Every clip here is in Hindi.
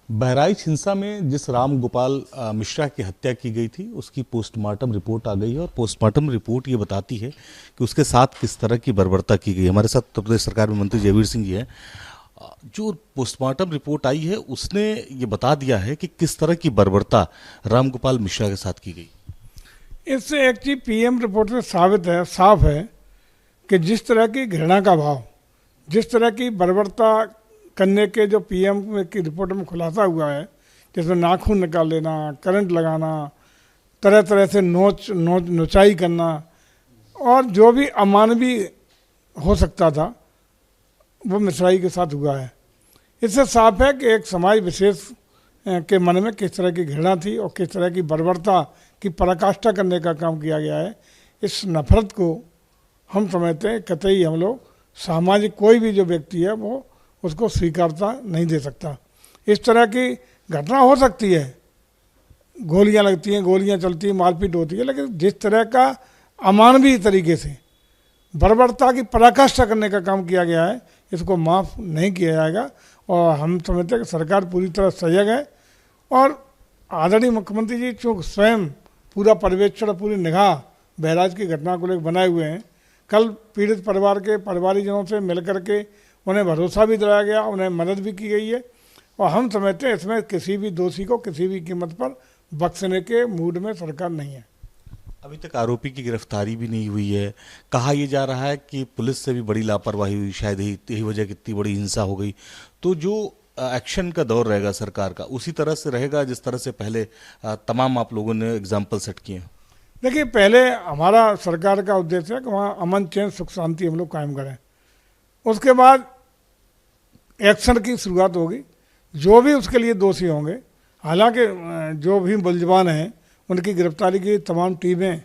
बहराइच हिंसा में जिस राम गोपाल मिश्रा की हत्या की गई थी उसकी पोस्टमार्टम रिपोर्ट आ गई है और पोस्टमार्टम रिपोर्ट ये बताती है कि उसके साथ किस तरह की बर्बरता की गई। हमारे साथ उत्तर प्रदेश सरकार में मंत्री जयवीर सिंह जी हैं। जो पोस्टमार्टम रिपोर्ट आई है उसने ये बता दिया है कि किस तरह की बर्बरता राम गोपाल मिश्रा के साथ की गई। इससे एक चीज पीएम रिपोर्ट से साफ है कि जिस तरह की घृणा का भाव, जिस तरह की बर्बरता करने के जो पीएम की रिपोर्ट में खुलासा हुआ है, जिसमें नाखून निकाल लेना, करंट लगाना, तरह तरह से नोचाई करना और जो भी अमानवीय हो सकता था वो मिश्राई के साथ हुआ है। इससे साफ है कि एक समाज विशेष के मन में किस तरह की घृणा थी और किस तरह की बर्बरता की पराकाष्ठा करने का काम किया गया है। इस नफरत को हम समझते हैं कतई हम लोग सामाजिक कोई भी जो व्यक्ति है वो उसको स्वीकारता नहीं दे सकता। इस तरह की घटना हो सकती है, गोलियां लगती हैं, गोलियां चलती हैं, मारपीट होती है, लेकिन जिस तरह का अमानवीय तरीके से बर्बरता की पराकाष्ठा करने का काम किया गया है इसको माफ़ नहीं किया जाएगा। और हम समझते हैं कि सरकार पूरी तरह सजग है और आदरणीय मुख्यमंत्री जी चूँकि स्वयं पूरा पर्यवेक्षण, पूरी निगाह बहराइच की घटना को लेकर बनाए हुए हैं। कल पीड़ित परिवार के परिवारीजनों से मिल करके उन्हें भरोसा भी दिलाया गया, उन्हें मदद भी की गई है और हम समझते हैं इसमें किसी भी दोषी को किसी भी कीमत पर बख्शने के मूड में सरकार नहीं है। अभी तक आरोपी की गिरफ्तारी भी नहीं हुई है। कहा यह जा रहा है कि पुलिस से भी बड़ी लापरवाही हुई, शायद यही वजह कि इतनी बड़ी हिंसा हो गई। तो जो एक्शन का दौर रहेगा सरकार का उसी तरह से रहेगा जिस तरह से पहले तमाम आप लोगों ने एग्जाम्पल सेट किए। देखिए, पहले हमारा सरकार का उद्देश्य है कि वहाँ अमन, चैन, सुख, शांति हम लोग कायम करें। उसके बाद एक्शन की शुरुआत होगी। जो भी उसके लिए दोषी होंगे, हालांकि जो भी मुलजमान हैं उनकी गिरफ्तारी की तमाम टीमें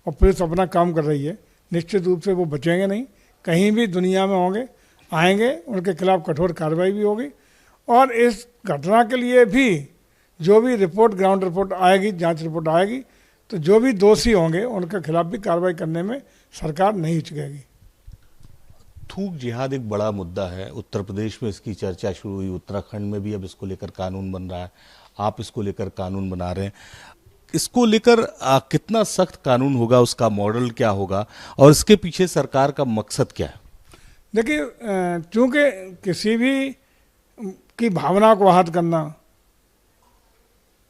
और पुलिस अपना काम कर रही है। निश्चित रूप से वो बचेंगे नहीं, कहीं भी दुनिया में होंगे, आएंगे, उनके खिलाफ कठोर कार्रवाई भी होगी। और इस घटना के लिए भी जो भी रिपोर्ट, ग्राउंड रिपोर्ट आएगी, जांच रिपोर्ट आएगी, तो जो भी दोषी होंगे उनके खिलाफ भी कार्रवाई करने में सरकार नहीं हिचकेगी। थूक जिहाद एक बड़ा मुद्दा है। उत्तर प्रदेश में इसकी चर्चा शुरू हुई, उत्तराखंड में भी अब इसको लेकर कानून बन रहा है, आप इसको लेकर कानून बना रहे हैं। इसको लेकर कितना सख्त कानून होगा, उसका मॉडल क्या होगा और इसके पीछे सरकार का मकसद क्या है? देखिए, चूँकि किसी भी की भावना को आहत करना,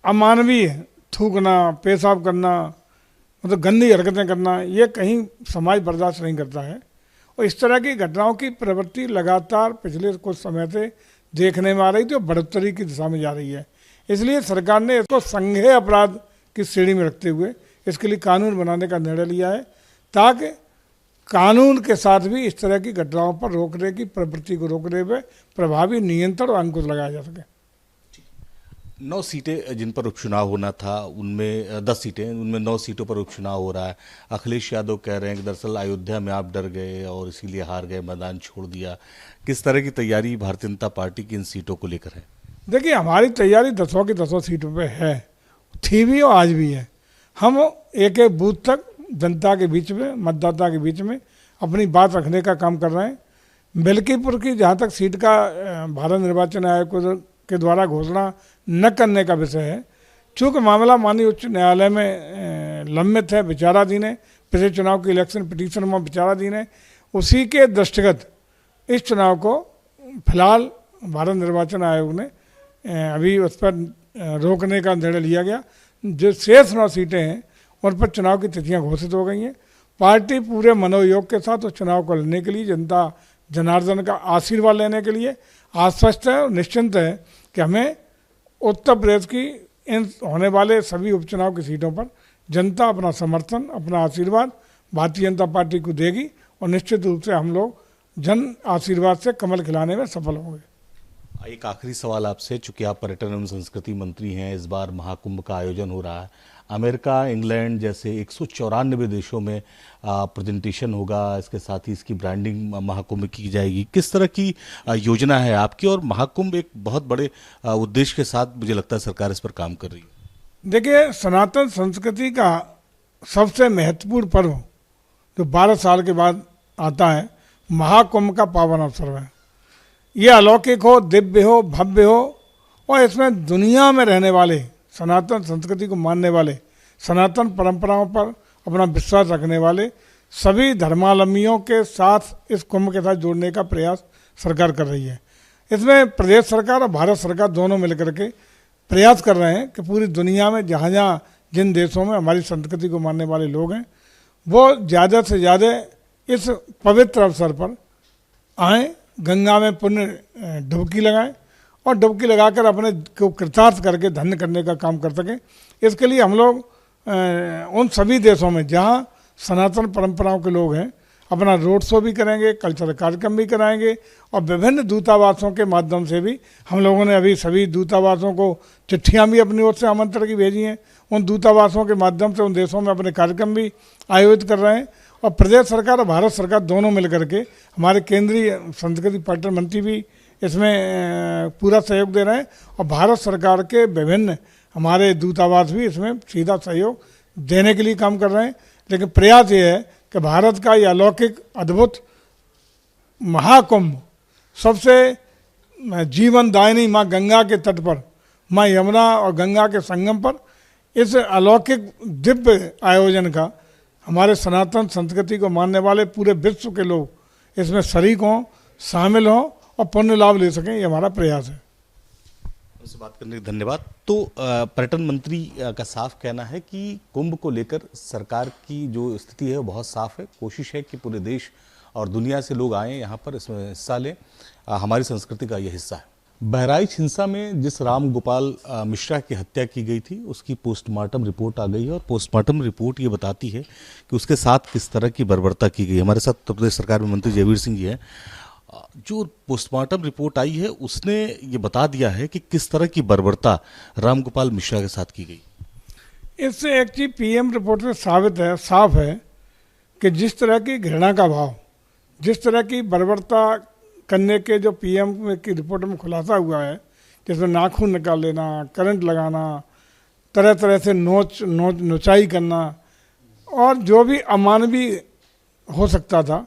अमानवीय थूकना, पेशाब करना, मतलब गंदी हरकतें करना, ये कहीं समाज बर्दाश्त नहीं करता है। और इस तरह की घटनाओं की प्रवृत्ति लगातार पिछले कुछ समय से देखने में आ रही थी और बढ़ोतरी की दिशा में जा रही है। इसलिए सरकार ने इसको संज्ञेय अपराध की श्रेणी में रखते हुए इसके लिए कानून बनाने का निर्णय लिया है, ताकि कानून के साथ भी इस तरह की घटनाओं पर रोकने की प्रवृत्ति को रोकने में प्रभावी नियंत्रण और अंकुश लगाया जा सके। 9 सीटें जिन पर उपचुनाव होना था उनमें 10 सीटें, उनमें 9 सीटों पर उपचुनाव हो रहा है। अखिलेश यादव कह रहे हैं कि दरअसल अयोध्या में आप डर गए और इसीलिए हार गए, मैदान छोड़ दिया। किस तरह की तैयारी भारतीय जनता पार्टी की इन सीटों को लेकर है? देखिए, हमारी तैयारी 10 की 10 सीटों पर है, थी भी और आज भी है। हम एक एक बूथ तक जनता के बीच में, मतदाता के बीच में अपनी बात रखने का काम कर रहे हैं। मिल्कीपुर की जहाँ तक सीट का भारत निर्वाचन आयोग के द्वारा घोषणा न करने का विषय है, चूँकि मामला माननीय उच्च न्यायालय में लंबित है, विचाराधीन है, पिछले चुनाव के इलेक्शन पिटीशन में विचाराधीन है, उसी के दृष्टिगत इस चुनाव को फिलहाल भारत निर्वाचन आयोग ने अभी उस पर रोकने का निर्णय लिया गया। जो शेष 9 सीटें हैं उन पर चुनाव की तिथियां घोषित हो गई हैं। पार्टी पूरे मनोयोग के साथ उस चुनाव को लड़ने के लिए, जनता जनार्दन का आशीर्वाद लेने के लिए आश्वस्त है और निश्चिंत है कि हमें उत्तर प्रदेश की इन होने वाले सभी उपचुनाव की सीटों पर जनता अपना समर्थन, अपना आशीर्वाद भारतीय जनता पार्टी को देगी और निश्चित रूप से हम लोग जन आशीर्वाद से कमल खिलाने में सफल होंगे। एक आखिरी सवाल आपसे, चूंकि आप पर्यटन एवं संस्कृति मंत्री हैं, इस बार महाकुंभ का आयोजन हो रहा है। अमेरिका, इंग्लैंड जैसे 194 देशों में प्रेजेंटेशन होगा, इसके साथ ही इसकी ब्रांडिंग महाकुंभ की जाएगी। किस तरह की योजना है आपकी? और महाकुंभ एक बहुत बड़े उद्देश्य के साथ मुझे लगता है सरकार इस पर काम कर रही है। देखिए, सनातन संस्कृति का सबसे महत्वपूर्ण पर्व जो 12 साल के बाद आता है, महाकुंभ का पावन अवसर है। ये अलौकिक हो, दिव्य हो, भव्य हो और इसमें दुनिया में रहने वाले, सनातन संस्कृति को मानने वाले, सनातन परंपराओं पर अपना विश्वास रखने वाले सभी धर्मावलंबियों के साथ इस कुंभ के साथ जोड़ने का प्रयास सरकार कर रही है। इसमें प्रदेश सरकार और भारत सरकार दोनों मिलकर के प्रयास कर रहे हैं कि पूरी दुनिया में जहाँ जहाँ जिन देशों में हमारी संस्कृति को मानने वाले लोग हैं वो ज़्यादा से ज़्यादा इस पवित्र अवसर पर आएँ, गंगा में पुण्य डुबकी लगाएं और डुबकी लगाकर अपने को कृतार्थ करके धन्य करने का काम कर सकें। इसके लिए हम लोग उन सभी देशों में जहाँ सनातन परंपराओं के लोग हैं अपना रोड शो भी करेंगे, कल्चरल कार्यक्रम भी कराएंगे और विभिन्न दूतावासों के माध्यम से भी हम लोगों ने अभी सभी दूतावासों को चिट्ठियाँ भी अपनी ओर से आमंत्रण की भेजी हैं। उन दूतावासों के माध्यम से उन देशों में अपने कार्यक्रम भी आयोजित कर रहे हैं और प्रदेश सरकार और भारत सरकार दोनों मिलकर के, हमारे केंद्रीय संस्कृति पर्यटन मंत्री भी इसमें पूरा सहयोग दे रहे हैं और भारत सरकार के विभिन्न हमारे दूतावास भी इसमें सीधा सहयोग देने के लिए काम कर रहे हैं। लेकिन प्रयास ये है कि भारत का ये अलौकिक अद्भुत महाकुंभ सबसे जीवनदायिनी माँ गंगा के तट पर, माँ यमुना और गंगा के संगम पर इस अलौकिक दिव्य आयोजन का हमारे सनातन संस्कृति को मानने वाले पूरे विश्व के लोग इसमें शरीक हों, शामिल हों और पुण्य लाभ ले सकें, ये हमारा प्रयास है। उनसे बात करने के धन्यवाद। तो पर्यटन मंत्री का साफ कहना है कि कुंभ को लेकर सरकार की जो स्थिति है वो बहुत साफ है। कोशिश है कि पूरे देश और दुनिया से लोग आएँ यहाँ पर, इसमें हिस्सा लें। हमारी संस्कृति का ये हिस्सा है। बहराइच हिंसा में जिस राम गोपाल मिश्रा की हत्या की गई थी उसकी पोस्टमार्टम रिपोर्ट आ गई है और पोस्टमार्टम रिपोर्ट ये बताती है कि उसके साथ किस तरह की बर्बरता की गई। हमारे साथ उत्तर प्रदेश सरकार में मंत्री जयवीर सिंह जी हैं। जो पोस्टमार्टम रिपोर्ट आई है उसने ये बता दिया है कि किस तरह की बर्बरता राम गोपाल मिश्रा के साथ की गई। इससे एक चीज पीएम रिपोर्ट से साफ है कि जिस तरह की घृणा का भाव, जिस तरह की बर्बरता करने के जो पीएम की रिपोर्ट में खुलासा हुआ है, जिसमें नाखून निकाल लेना, करंट लगाना, तरह तरह से नोचाई करना और जो भी अमानवीय हो सकता था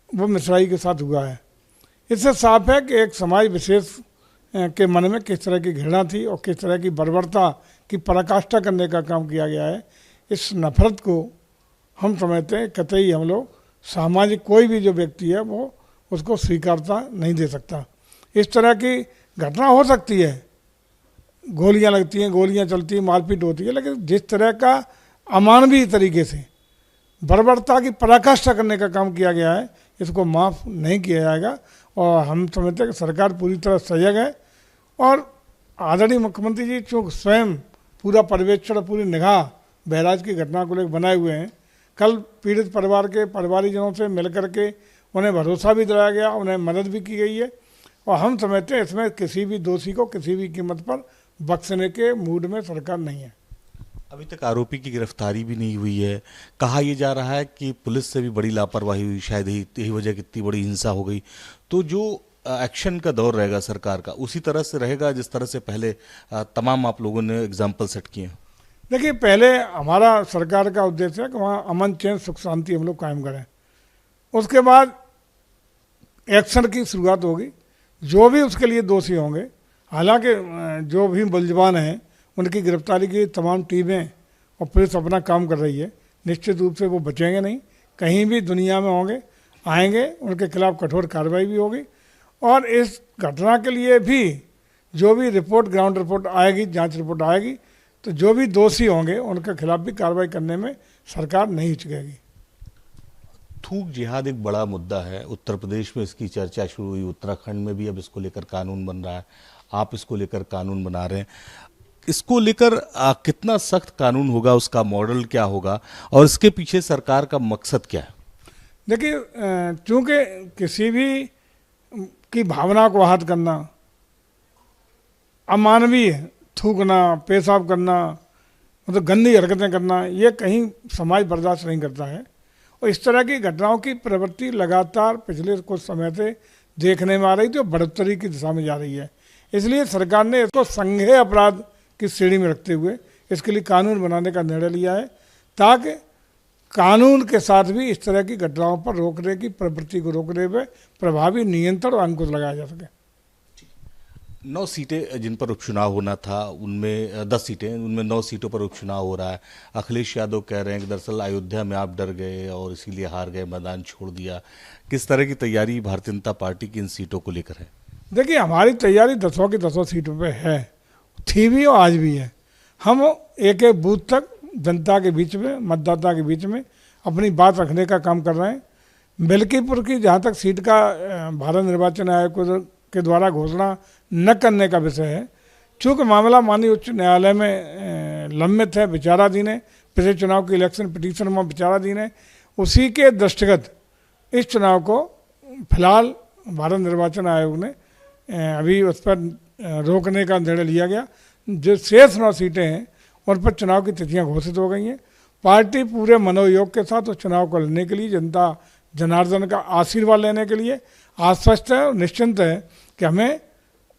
वो मिश्राई के साथ हुआ है। इससे साफ है कि एक समाज विशेष के मन में किस तरह की घृणा थी और किस तरह की बर्बरता की पराकाष्ठा करने का काम किया गया है। इस नफरत को हम समझते हैं कतई हम लोग सामाजिक कोई भी जो व्यक्ति है वो उसको स्वीकारता नहीं दे सकता। इस तरह की घटना हो सकती है, गोलियां लगती हैं, गोलियां चलती हैं, मारपीट होती है, लेकिन जिस तरह का अमानवीय तरीके से बर्बरता की पराकाष्ठा करने का काम किया गया है इसको माफ़ नहीं किया जाएगा। और हम समझते हैं कि सरकार पूरी तरह सजग है और आदरणीय मुख्यमंत्री जी चूँकि स्वयं पूरा पर्यवेक्षण, पूरी निगाह बहराइच की घटना को लेकर बनाए हुए हैं। कल पीड़ित परिवार के परिवारीजनों से मिलकर के उन्हें भरोसा भी दिलाया गया, उन्हें मदद भी की गई है और हम समझते हैं इसमें किसी भी दोषी को किसी भी कीमत पर बख्शने के मूड में सरकार नहीं है। अभी तक आरोपी की गिरफ्तारी भी नहीं हुई है। कहा यह जा रहा है कि पुलिस से भी बड़ी लापरवाही हुई, शायद यही वजह कि इतनी बड़ी हिंसा हो गई। तो जो एक्शन का दौर रहेगा सरकार का उसी तरह से रहेगा जिस तरह से पहले तमाम आप लोगों ने एग्जाम्पल सेट किए। देखिए, पहले हमारा सरकार का उद्देश्य है कि वहाँ अमन, चैन, सुख, शांति हम लोग कायम करें। उसके बाद एक्शन की शुरुआत होगी। जो भी उसके लिए दोषी होंगे, हालांकि जो भी मुलजमान हैं उनकी गिरफ्तारी की तमाम टीमें और पुलिस अपना काम कर रही है। निश्चित रूप से वो बचेंगे नहीं, कहीं भी दुनिया में होंगे, आएंगे, उनके खिलाफ कठोर कार्रवाई भी होगी। और इस घटना के लिए भी जो भी रिपोर्ट, ग्राउंड रिपोर्ट आएगी, जांच रिपोर्ट आएगी, तो जो भी दोषी होंगे उनके खिलाफ भी कार्रवाई करने में सरकार नहीं हिचकेगी। थूक जिहाद एक बड़ा मुद्दा है। उत्तर प्रदेश में इसकी चर्चा शुरू हुई, उत्तराखंड में भी अब इसको लेकर कानून बन रहा है, आप इसको लेकर कानून बना रहे हैं। इसको लेकर कितना सख्त कानून होगा, उसका मॉडल क्या होगा और इसके पीछे सरकार का मकसद क्या है? देखिए, चूँकि किसी भी की भावना को आहत करना, अमानवीय थूकना, पेशाब करना, मतलब गंदी हरकतें करना, ये कहीं समाज बर्दाश्त नहीं करता है। और इस तरह की घटनाओं की प्रवृत्ति लगातार पिछले कुछ समय से देखने में आ रही थी और बढ़ोतरी की दिशा में जा रही है। इसलिए सरकार ने इसको संज्ञेय अपराध की श्रेणी में रखते हुए इसके लिए कानून बनाने का निर्णय लिया है, ताकि कानून के साथ भी इस तरह की घटनाओं पर रोकने की प्रवृत्ति को रोकने में प्रभावी नियंत्रण और अंकुश लगाया जा सके। 9 सीटें जिन पर उपचुनाव होना था उनमें 10 सीटें, उनमें 9 सीटों पर उपचुनाव हो रहा है। अखिलेश यादव कह रहे हैं कि दरअसल अयोध्या में आप डर गए और इसीलिए हार गए, मैदान छोड़ दिया। किस तरह की तैयारी भारतीय जनता पार्टी की इन सीटों को लेकर है? देखिए, हमारी तैयारी 10 की 10 सीटों पे है, थी भी और आज भी है। हम एक एक बूथ तक जनता के बीच में, मतदाता के बीच में अपनी बात रखने का काम कर रहे हैं। मिल्कीपुर की जहाँ तक सीट का भारत निर्वाचन आयोग के द्वारा घोषणा न करने का विषय है, चूँकि मामला माननीय उच्च न्यायालय में लंबित है, विचाराधीन है, पिछले चुनाव की इलेक्शन पिटीशन में विचाराधीन है, उसी के दृष्टिगत इस चुनाव को फिलहाल भारत निर्वाचन आयोग ने अभी उस पर रोकने का निर्णय लिया गया। जो शेष 9 सीटें हैं उन पर चुनाव की तिथियां घोषित हो गई हैं। पार्टी पूरे मनोयोग के साथ उस चुनाव को लड़ने के लिए, जनता जनार्दन का आशीर्वाद लेने के लिए आश्वस्त है और निश्चिंत है कि हमें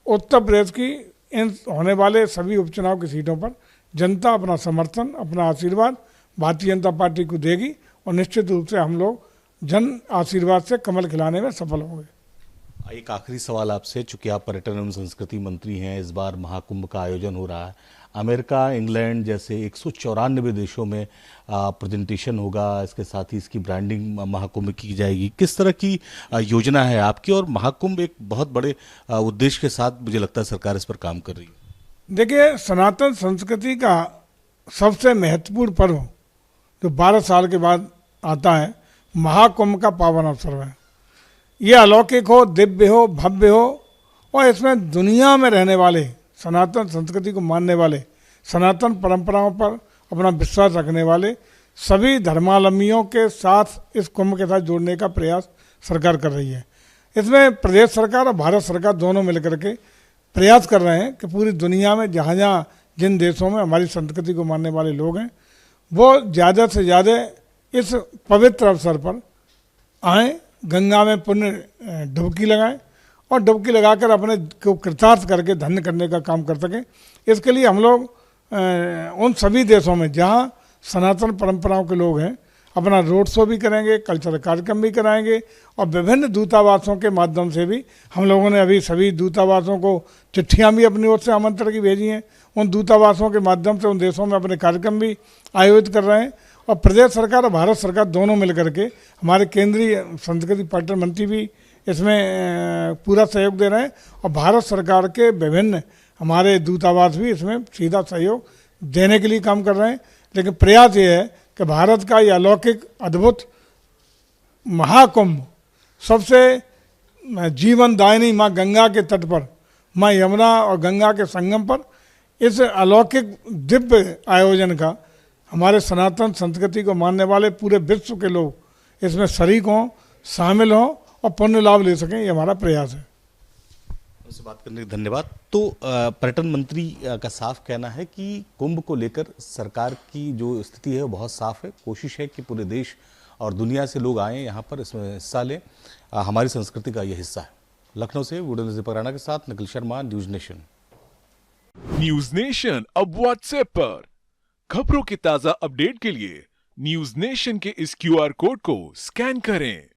उत्तर प्रदेश की इन होने वाले सभी उपचुनाव की सीटों पर जनता अपना समर्थन, अपना आशीर्वाद भारतीय जनता पार्टी को देगी और निश्चित रूप से हम लोग जन आशीर्वाद से कमल खिलाने में सफल होंगे। एक आखिरी सवाल आपसे, चूंकि आप पर्यटन एवं संस्कृति मंत्री हैं, इस बार महाकुंभ का आयोजन हो रहा है। अमेरिका, इंग्लैंड जैसे 194 देशों में प्रेजेंटेशन होगा, इसके साथ ही इसकी ब्रांडिंग महाकुंभ की जाएगी। किस तरह की योजना है आपकी? और महाकुंभ एक बहुत बड़े उद्देश्य के साथ मुझे लगता है सरकार इस पर काम कर रही है। देखिए, सनातन संस्कृति का सबसे महत्वपूर्ण पर्व जो 12 साल के बाद आता है, महाकुंभ का पावन अवसर है। ये अलौकिक हो, दिव्य हो, भव्य हो और इसमें दुनिया में रहने वाले, सनातन संस्कृति को मानने वाले, सनातन परंपराओं पर अपना विश्वास रखने वाले सभी धर्मावलंबियों के साथ इस कुंभ के साथ जोड़ने का प्रयास सरकार कर रही है। इसमें प्रदेश सरकार और भारत सरकार दोनों मिलकर के प्रयास कर रहे हैं कि पूरी दुनिया में जहाँ जहाँ जिन देशों में हमारी संस्कृति को मानने वाले लोग हैं, वो ज़्यादा से ज़्यादा इस पवित्र अवसर पर आएँ, गंगा में पुण्य डुबकी लगाएं और डुबकी लगाकर अपने को कृतार्थ करके धन्य करने का काम कर सकें। इसके लिए हम लोग उन सभी देशों में जहाँ सनातन परंपराओं के लोग हैं अपना रोड शो भी करेंगे, कल्चरल कार्यक्रम भी कराएंगे और विभिन्न दूतावासों के माध्यम से भी हम लोगों ने अभी सभी दूतावासों को चिट्ठियाँ भी अपनी ओर से आमंत्रण की भेजी हैं। उन दूतावासों के माध्यम से उन देशों में अपने कार्यक्रम भी आयोजित कर रहे हैं और प्रदेश सरकार और भारत सरकार दोनों मिलकर के, हमारे केंद्रीय संस्कृति पर्यटन मंत्री भी इसमें पूरा सहयोग दे रहे हैं और भारत सरकार के विभिन्न हमारे दूतावास भी इसमें सीधा सहयोग देने के लिए काम कर रहे हैं। लेकिन प्रयास ये है कि भारत का ये अलौकिक अद्भुत महाकुंभ सबसे जीवनदायिनी माँ गंगा के तट पर, माँ यमुना और गंगा के संगम पर इस अलौकिक दिव्य आयोजन का हमारे सनातन संस्कृति को मानने वाले पूरे विश्व के लोग इसमें शरीक हों, शामिल हों और पुण्य लाभ ले सकें, ये हमारा प्रयास है। उनसे बात करने के धन्यवाद। तो पर्यटन मंत्री का साफ कहना है कि कुंभ को लेकर सरकार की जो स्थिति है वो बहुत साफ है। कोशिश है कि पूरे देश और दुनिया से लोग आएँ यहाँ पर, इसमें हिस्सा लें। हमारी संस्कृति का ये हिस्सा है। लखनऊ से वीडियो दीपक राणा के साथ Nikhil Sharma, news nation. News nation अब व्हाट्सएप पर खबरों की ताजा अपडेट के लिए न्यूज नेशन के इस QR कोड को स्कैन करें।